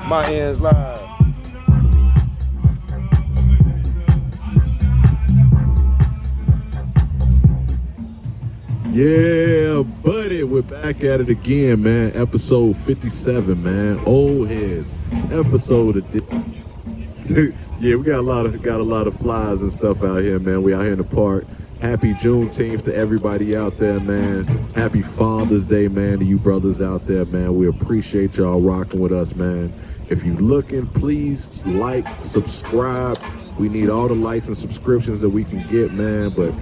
My ends live. Yeah, buddy, we're back at it again, man. Episode 57, man. Old heads. Episode of yeah, we got a lot of flies and stuff out here, man. We out here in the park. Happy Juneteenth to everybody out there, man. Happy Father's Day, man, to you brothers out there, man. We appreciate y'all rocking with us, man. If you looking, please like, subscribe. We need all the likes and subscriptions that we can get, man. But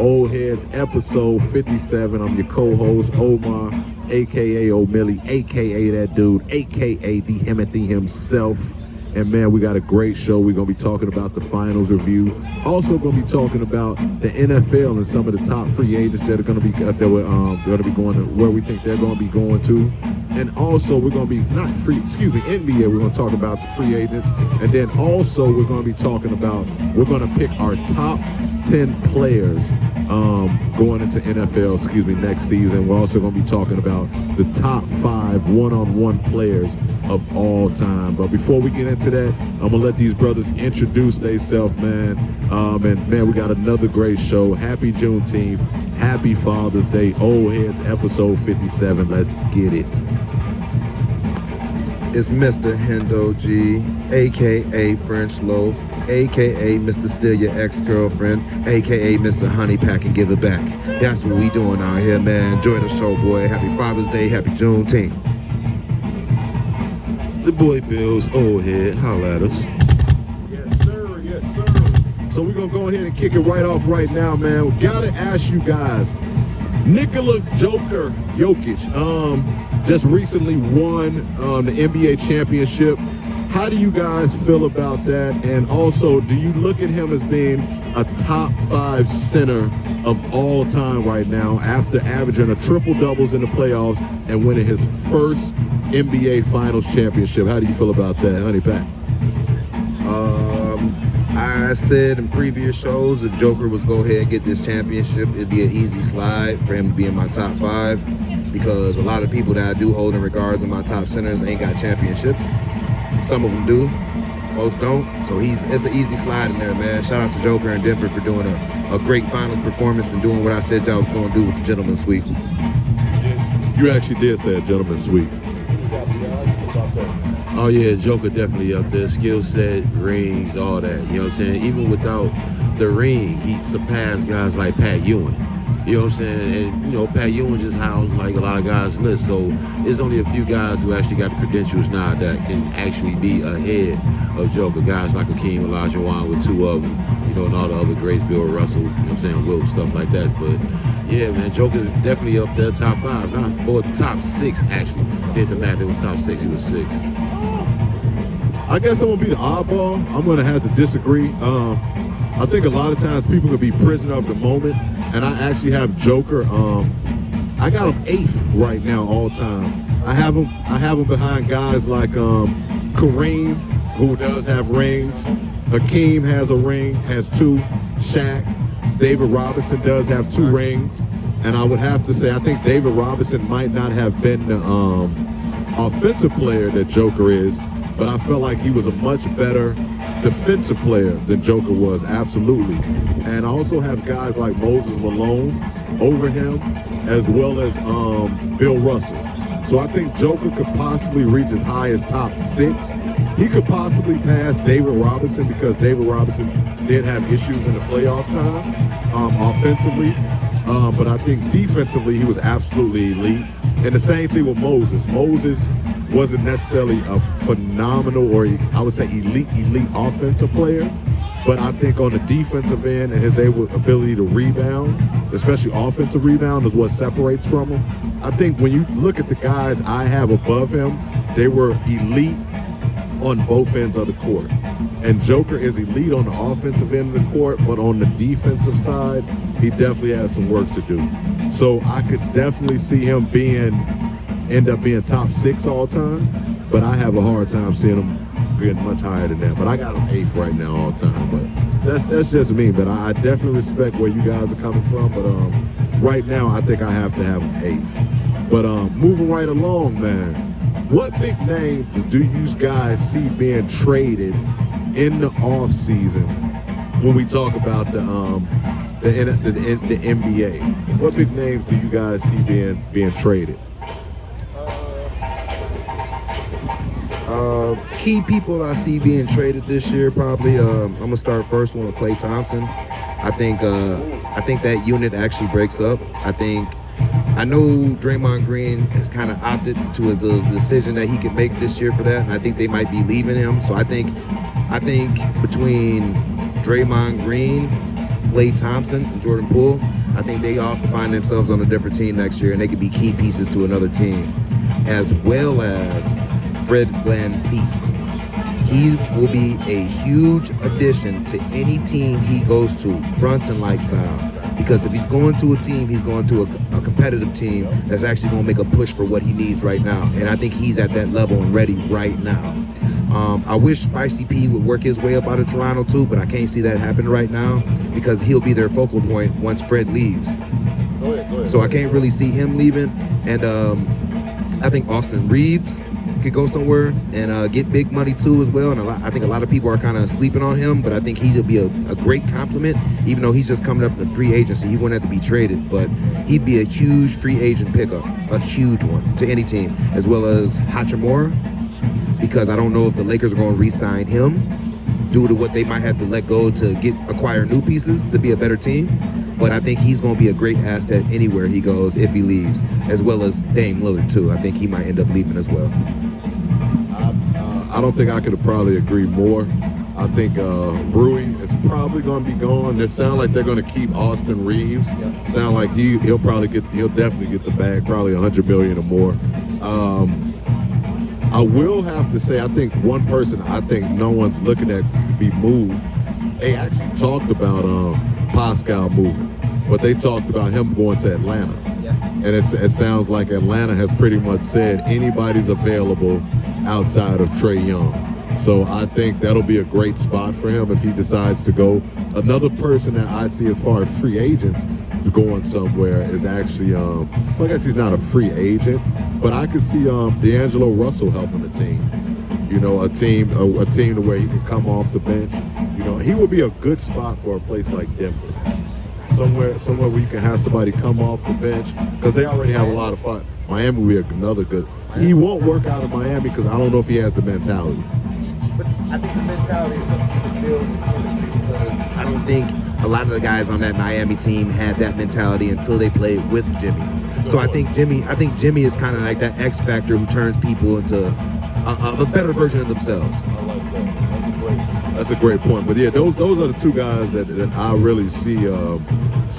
Old Heads episode 57. I'm your co-host, Omar, a.k.a. O'Milly, a.k.a. that dude, a.k.a. the Himothy himself. And, man, we got a great show. We're going to be talking about the finals review. Also going to be talking about the NFL and some of the top free agents that are going to be going to where we think they're going to be going to. And also we're going to be NBA. We're going to talk about the free agents. And then also we're going to be talking about, we're going to pick our top 10 players going into NFL, next season. We're also going to be talking about the top 5 one-on-one players of all time. But before we get into that, I'm going to let these brothers introduce themselves, man. And, man, we got another great show. Happy Juneteenth. Happy Father's Day. Old Heads episode 57. Let's get it. It's Mr. Hendo G, a.k.a. French Loaf, a.k.a. Mr. Steal Your Ex-Girlfriend, a.k.a. Mr. Honey Pack and Give It Back. That's what we doing out here, man. Enjoy the show, boy. Happy Father's Day. Happy Juneteenth. The boy Bills, Old Head, holla at us. Yes, sir. Yes, sir. So we're going to go ahead and kick it right off right now, man. We got to ask you guys, Nikola Jokic, just recently won the NBA championship. How do you guys feel about that? And also, do you look at him as being a top 5 center of all time right now after averaging a triple-doubles in the playoffs and winning his first NBA Finals championship? How do you feel about that, Honey Pat? I said in previous shows, if Joker was go ahead and get this championship, it'd be an easy slide for him to be in my top 5 because a lot of people that I do hold in regards in my top centers ain't got championships. Some of them do, most don't. So it's an easy slide in there, man. Shout out to Joker and Denver for doing a great finals performance and doing what I said y'all was going to do with the gentleman's sweep. You actually did say a gentleman's sweep. Oh yeah, Joker definitely up there. Skill set, rings, all that. You know what I'm saying? Even without the ring, he surpassed guys like Pat Ewing. You know what I'm saying? And, you know, Pat Ewing just high on like a lot of guys' list. So there's only a few guys who actually got the credentials now that can actually be ahead of Joker. Guys like Hakeem Olajuwon with 2 of them, you know, and all the other greats, Bill Russell, you know what I'm saying, Wilt, stuff like that. But yeah, man, Joker's definitely up there, top 5 now. Or top 6, actually. Did the math, it was top 6, he was 6. I guess I'm going to be the oddball. I'm going to have to disagree. I think a lot of times people can be prisoner of the moment, and I actually have Joker. I got him 8th right now all time. I have him behind guys like Kareem, who does have rings. Hakeem has a ring, has 2. Shaq, David Robinson does have 2 rings. And I would have to say, I think David Robinson might not have been the offensive player that Joker is, but I felt like he was a much better defensive player than Joker was, absolutely. And I also have guys like Moses Malone over him, as well as Bill Russell. So I think Joker could possibly reach as high as top 6. He could possibly pass David Robinson because David Robinson did have issues in the playoff time offensively. But I think defensively he was absolutely elite. And the same thing with Moses. Moses wasn't necessarily a phenomenal or I would say elite offensive player, but I think on the defensive end and his ability to rebound, especially offensive rebound, is what separates from him. I think when you look at the guys I have above him, they were elite on both ends of the court. And Joker is elite on the offensive end of the court, but on the defensive side, he definitely has some work to do. So I could definitely see him end up being top 6 all time, but I have a hard time seeing him being much higher than that. But I got him 8th right now all time. But that's just me. But I definitely respect where you guys are coming from. But right now, I think I have to have him 8th. But moving right along, man. What big names do you guys see being traded in the off season when we talk about the NBA? What big names do you guys see being traded? Key people I see being traded this year, probably. I'm gonna start first one with Klay Thompson. I think that unit actually breaks up. I know Draymond Green has kind of opted to his decision that he could make this year for that, and I think they might be leaving him. So I think between Draymond Green, Klay Thompson, and Jordan Poole, I think they all find themselves on a different team next year, and they could be key pieces to another team, as well as Fred VanVleet. He will be a huge addition to any team he goes to, Brunson-like style. Because if he's going to a team, he's going to a competitive team that's actually going to make a push for what he needs right now. And I think he's at that level and ready right now. I wish Spicy P would work his way up out of Toronto too, but I can't see that happen right now because he'll be their focal point once Fred leaves. Go ahead. So I can't really see him leaving. And I think Austin Reeves could go somewhere and get big money too as well. And I think a lot of people are kind of sleeping on him, but I think he'll be a great compliment, even though he's just coming up in the free agency. He wouldn't have to be traded, but he'd be a huge free agent pickup, a huge one to any team, as well as Hachimura, because I don't know if the Lakers are going to re-sign him due to what they might have to let go to acquire new pieces to be a better team. But I think he's going to be a great asset anywhere he goes if he leaves, as well as Dame Lillard too. I think he might end up leaving as well. I don't think I could have probably agreed more. I think Rui is probably going to be gone. It sounds like they're going to keep Austin Reeves. Sound like he'll definitely get the bag, probably $100 million or more. I will have to say, I think one person I think no one's looking at to be moved. They actually talked about Pascal moving, but they talked about him going to Atlanta. And it sounds like Atlanta has pretty much said anybody's available outside of Trae Young. So I think that'll be a great spot for him if he decides to go. Another person that I see as far as free agents going somewhere is actually, well, I guess he's not a free agent, but I could see D'Angelo Russell helping the team. You know, a team to where he can come off the bench. You know, he would be a good spot for a place like Denver. Somewhere where you can have somebody come off the bench, because they already have a lot of fun. Miami would be another good. He won't work out of Miami because I don't know if he has the mentality. But I think the mentality is something you can build in chemistry, because I don't think a lot of the guys on that Miami team had that mentality until they played with Jimmy. So I think Jimmy is kind of like that X factor who turns people into a better version of themselves. I like that. That's a great point. But yeah, those are the two guys that I really see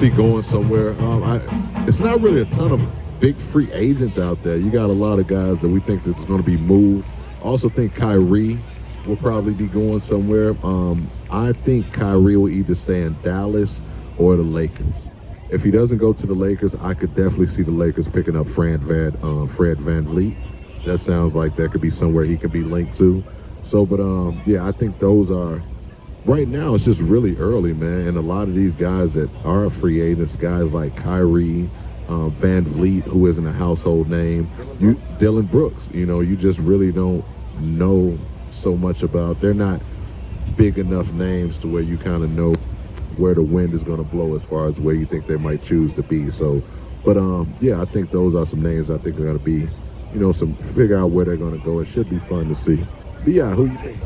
going somewhere. It's not really a ton of big free agents out there. You got a lot of guys that we think that's going to be moved. I also think Kyrie will probably be going somewhere. I think Kyrie will either stay in Dallas or the Lakers. If he doesn't go to the Lakers, I could definitely see the Lakers picking up Fred VanVleet. That sounds like that could be somewhere he could be linked to. So, but yeah, I think those are, right now it's just really early, man. And a lot of these guys that are free agents, guys like Kyrie, VanVleet, who isn't a household name, Dylan Brooks, you know, you just really don't know so much about. They're not big enough names to where you kind of know where the wind is going to blow as far as where you think they might choose to be. So, but yeah, I think those are some names I think are going to be, you know, figure out where they're going to go. It should be fun to see. But yeah, who you think?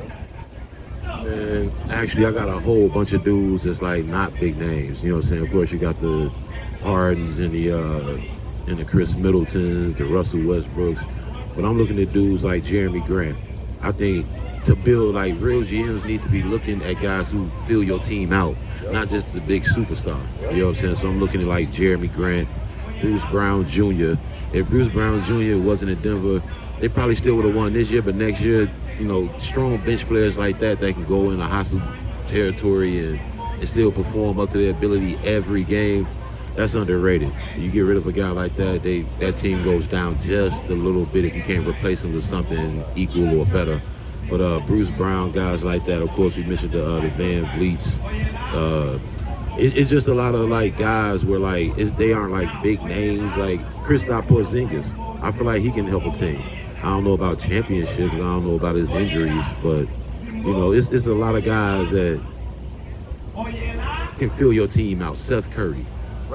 And actually, I got a whole bunch of dudes that's like not big names. You know what I'm saying? Of course, you got the Hardens and the Chris Middletons, the Russell Westbrooks. But I'm looking at dudes like Jeremy Grant. I think to build, like, real GMs need to be looking at guys who fill your team out, not just the big superstar. You know what I'm saying? So I'm looking at like Jeremy Grant, Bruce Brown Jr. If Bruce Brown Jr. wasn't in Denver, they probably still would have won this year, but next year, you know, strong bench players like that can go in a hostile territory and still perform up to their ability every game. That's underrated. You get rid of a guy like that, that team goes down just a little bit if you can't replace him with something equal or better. But Bruce Brown, guys like that. Of course, we mentioned the Van Vliets. It's just a lot of like guys where like they aren't like big names. Like Kristaps Porzingis, I feel like he can help a team. I don't know about championships. I don't know about his injuries, but you know, it's a lot of guys that can fill your team out. Seth Curry,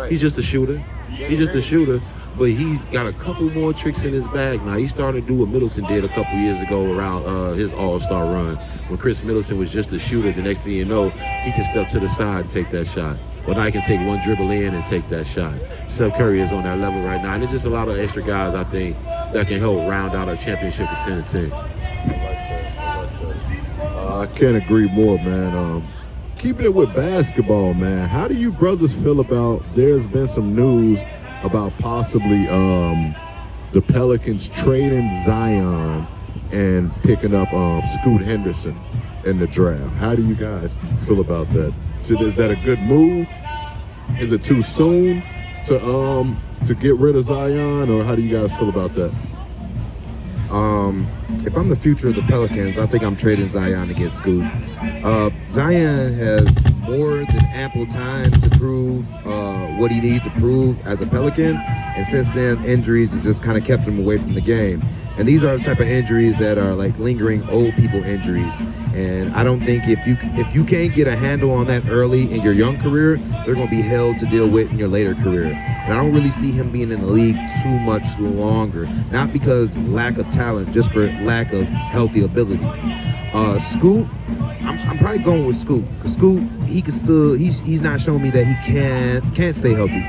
he's just a shooter. He's just a shooter, but he's got a couple more tricks in his bag now. He started to do what Middleton did a couple years ago around his All-Star run. When Chris Middleton was just a shooter, the next thing you know, he can step to the side and take that shot. Well, now he can take one dribble in and take that shot. Seth Curry is on that level right now, and there's just a lot of extra guys, I think, that can help round out a championship at 10-10. I can't agree more, man. Keeping it with basketball, man, how do you brothers feel about, there's been some news about possibly the Pelicans trading Zion and picking up Scoot Henderson in the draft? How do you guys feel about that? Is that a good move? Is it too soon to get rid of Zion, or how do you guys feel about that? If I'm the future of the Pelicans, I think I'm trading Zion to get Scoot. Zion has more than ample time to prove what he needs to prove as a Pelican, and since then, injuries has just kind of kept him away from the game. And these are the type of injuries that are like lingering old people injuries. And I don't think if you can't get a handle on that early in your young career, they're going to be hell to deal with in your later career. And I don't really see him being in the league too much longer. Not because lack of talent, just for lack of healthy ability. Scoot, I'm probably going with Scoot. Because Scoot, he can still, he's not showing me that he can't stay healthy.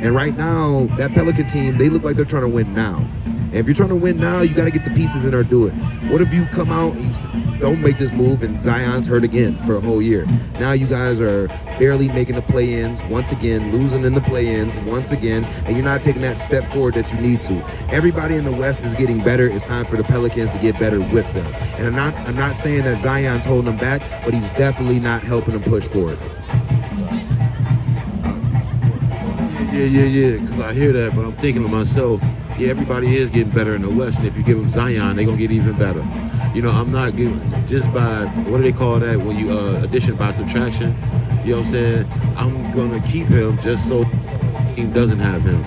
And right now, that Pelican team, they look like they're trying to win now. And if you're trying to win now, you got to get the pieces in there to do it. What if you come out and you don't make this move and Zion's hurt again for a whole year? Now you guys are barely making the play-ins, once again, losing in the play-ins once again, and you're not taking that step forward that you need to. Everybody in the West is getting better. It's time for the Pelicans to get better with them. And I'm not saying that Zion's holding them back, but he's definitely not helping them push forward. Yeah, because I hear that, but I'm thinking to myself, yeah, everybody is getting better in the West, and if you give them Zion, they're going to get even better. You know, I'm not giving, just by, what do they call that, when you addition by subtraction? You know what I'm saying? I'm going to keep him just so the team doesn't have him.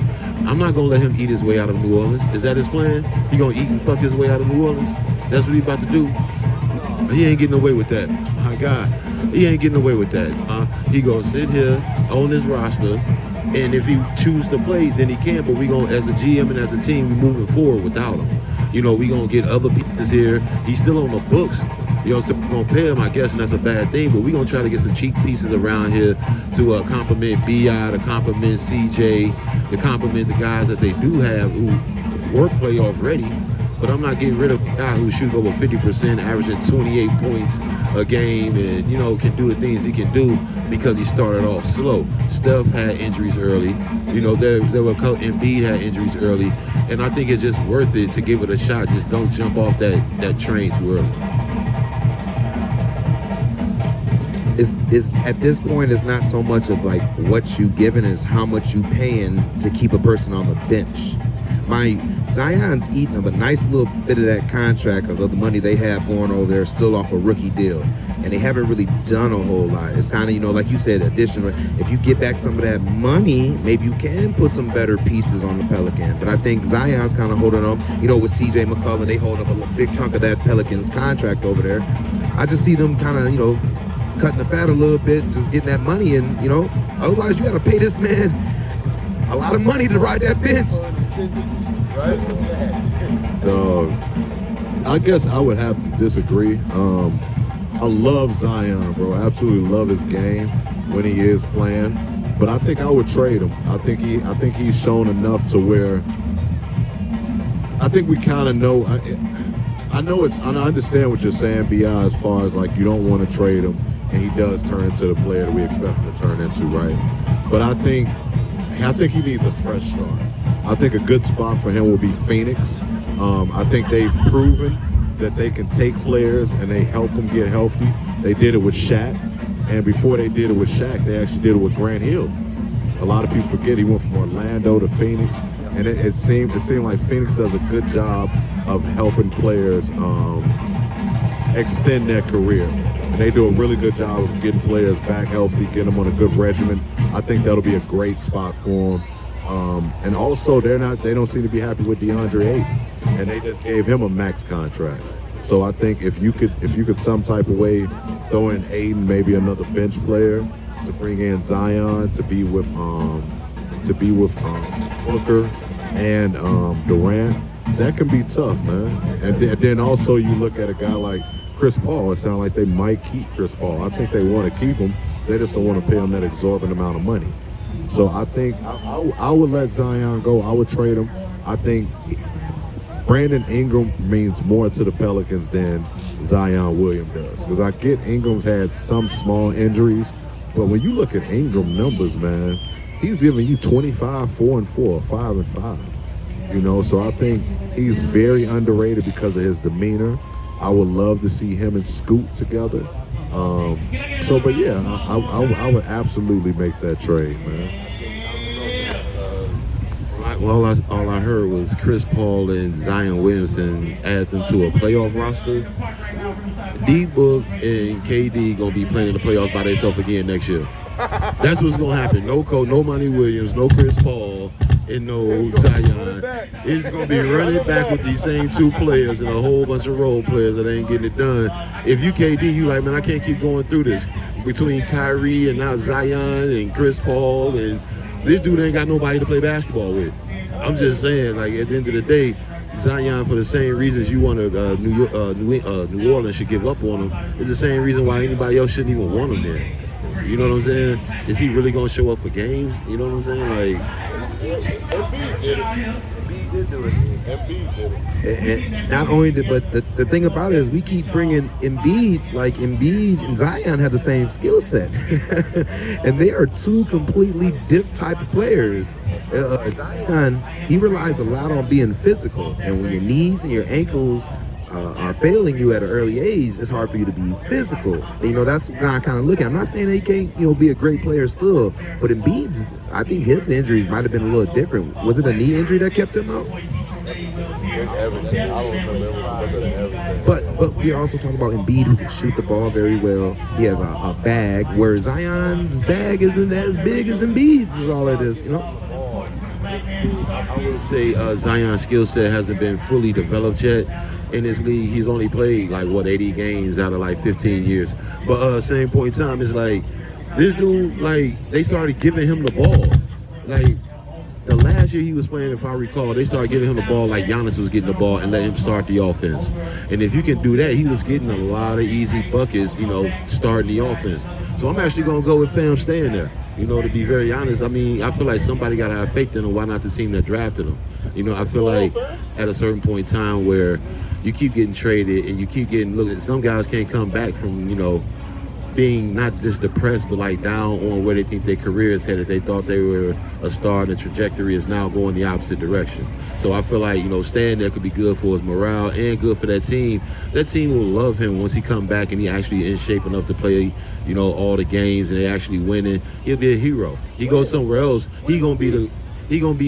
I'm not going to let him eat his way out of New Orleans. Is that his plan? He going to eat and fuck his way out of New Orleans? That's what he's about to do? He ain't getting away with that. My God, he ain't getting away with that. He going to sit here on his roster, and if he chooses to play, then he can. But we gonna, as a GM and as a team, we moving forward without him. You know, we gonna get other pieces here. He's still on the books. You know, so we're gonna pay him, I guess, and that's a bad thing. But we gonna try to get some cheap pieces around here to complement BI, to complement CJ, to complement the guys that they do have who were playoff ready. But I'm not getting rid of a guy who's shooting over 50%, averaging 28 points a game, and you know, can do the things he can do because he started off slow. Steph had injuries early. You know, there were a couple, Embiid had injuries early, and I think it's just worth it to give it a shot. Just don't jump off that train too early. Is at this point, it's not so much of like what you giving, is how much you paying to keep a person on the bench. Zion's eating up a nice little bit of that contract of the money they have going over there, still off a rookie deal, and they haven't really done a whole lot. It's kind of, you know, like you said, additional. If you get back some of that money, maybe you can put some better pieces on the Pelican. But I think Zion's kind of holding up. You know, with CJ McCollum, they hold up a big chunk of that Pelicans contract over there. I just see them kind of, you know, cutting the fat a little bit, just getting that money, and you know, otherwise you got to pay this man a lot of money to ride that bench. I guess I would have to disagree. I love Zion, bro. I absolutely love his game when he is playing. But I think I would trade him. I think he's shown enough to where I think we kind of know. I understand what you're saying, BI, as far as like you don't want to trade him, and he does turn into the player that we expect him to turn into, right? But I think he needs a fresh start. I think a good spot for him will be Phoenix. I think they've proven that they can take players and they help them get healthy. They did it with Shaq, and before they did it with Shaq, they actually did it with Grant Hill. A lot of people forget he went from Orlando to Phoenix, and it seemed like Phoenix does a good job of helping players extend their career. And they do a really good job of getting players back healthy, getting them on a good regimen. I think that'll be a great spot for them. And also, they don't seem to be happy with DeAndre Ayton. and they just gave him a max contract. So I think if you could some type of way throw in Aiden, maybe another bench player to bring in Zion to be with Booker and Durant, that can be tough, man. And then also you look at a guy like Chris Paul. It sounds like they might keep Chris Paul. I think they want to keep him. They just don't want to pay him that exorbitant amount of money. So I think I would let Zion go. I would trade him. I think Brandon Ingram means more to the Pelicans than Zion Williams does. Because I get Ingram's had some small injuries, but when you look at Ingram numbers, man, he's giving you 25, 4-4, 5-5. You know, so I think he's very underrated because of his demeanor. I would love to see him and Scoot together. But yeah, I would absolutely make that trade, man. Well, all I heard was Chris Paul and Zion Williamson add them to a playoff roster. D-Book and KD gonna be playing in the playoffs by themselves again next year. That's what's gonna happen. No Monty Williams, no Chris Paul, and no Zion. It's gonna be running back with these same two players and a whole bunch of role players that ain't getting it done. If you KD, you like, man, I can't keep going through this between Kyrie and now Zion and Chris Paul, and this dude ain't got nobody to play basketball with. I'm just saying, like, at the end of the day, Zion, for the same reasons you want New Orleans should give up on him, is the same reason why anybody else shouldn't even want him there. You know what I'm saying? Is he really gonna show up for games? You know what I'm saying? Like, Embiid did do it. Embiid did it. And not only did, but the thing about it is we keep bringing Embiid, like Embiid and Zion have the same skill set. And they are two completely different type of players. Zion, he relies a lot on being physical. And when your knees and your ankles are failing you at an early age, it's hard for you to be physical. And, you know, that's what I kind of look at. I'm not saying they can't, you know, be a great player still, but Embiid's, I think his injuries might have been a little different. Was it a knee injury that kept him out? But we're also talking about Embiid, who can shoot the ball very well. He has a bag, where Zion's bag isn't as big as Embiid's, is all it is, you know? I would say Zion's skill set hasn't been fully developed yet. In this league, he's only played like 80 games out of like 15 years. But same point in time, it's like this dude, like, they started giving him the ball. Like, the last year he was playing, if I recall, they started giving him the ball like Giannis was getting the ball and let him start the offense. And if you can do that, he was getting a lot of easy buckets, you know, starting the offense. So I'm actually gonna go with Fam staying there. You know, to be very honest, I mean, I feel like somebody got to have faith in him. Why not the team that drafted him? You know, I feel like at a certain point in time where you keep getting traded and you keep getting looked at, some guys can't come back from, you know, being not just depressed, but like down on where they think their career is headed. They thought they were a star and the trajectory is now going the opposite direction. So I feel like, you know, staying there could be good for his morale and good for that team. That team will love him once he come back and he actually in shape enough to play, you know, all the games and they actually winning. He'll be a hero. He goes somewhere else, he gonna be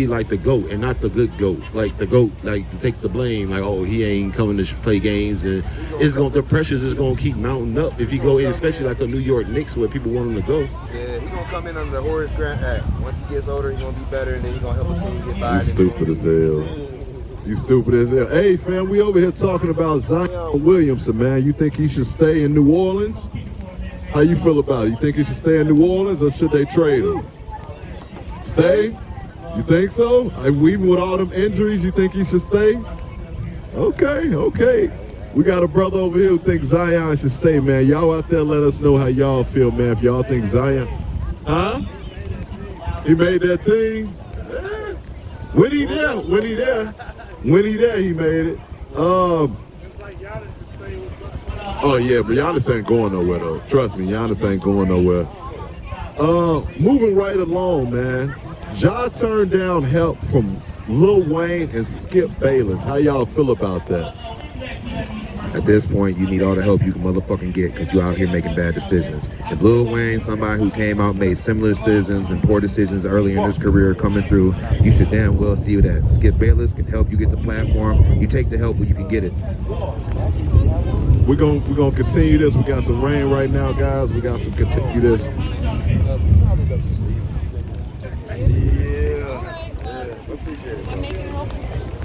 like the GOAT and not the good GOAT. Like the GOAT, like to take the blame, like, oh, he ain't coming to play games, and the pressure's just gonna keep mounting up if he go in, especially like a New York Knicks where people want him to go. Yeah, he gonna come in under the Horace Grant Act. Once he gets older, he gonna be better, and then he gonna help the team get by. You stupid as hell. You stupid as hell. Hey, fam, we over here talking about Zion Williamson, man. You think he should stay in New Orleans? How you feel about it? You think he should stay in New Orleans, or should they trade him? Stay? You think so? Even with all them injuries, you think he should stay? Okay. We got a brother over here who thinks Zion should stay, man. Y'all out there, let us know how y'all feel, man. If y'all think Zion, huh? He made that team? Yeah. When he there, he made it. Oh yeah, but Giannis ain't going nowhere though. Trust me, Giannis ain't going nowhere. Moving right along, man. Ja turned down help from Lil Wayne and Skip Bayless. How y'all feel about that? At this point, you need all the help you can motherfucking get because you're out here making bad decisions. If Lil Wayne, somebody who came out, made similar decisions and poor decisions early in his career coming through, you should damn well see that Skip Bayless can help you get the platform. You take the help where you can get it. We're gonna continue this. We got some rain right now, guys. We got some continue this. Yeah. Appreciate it.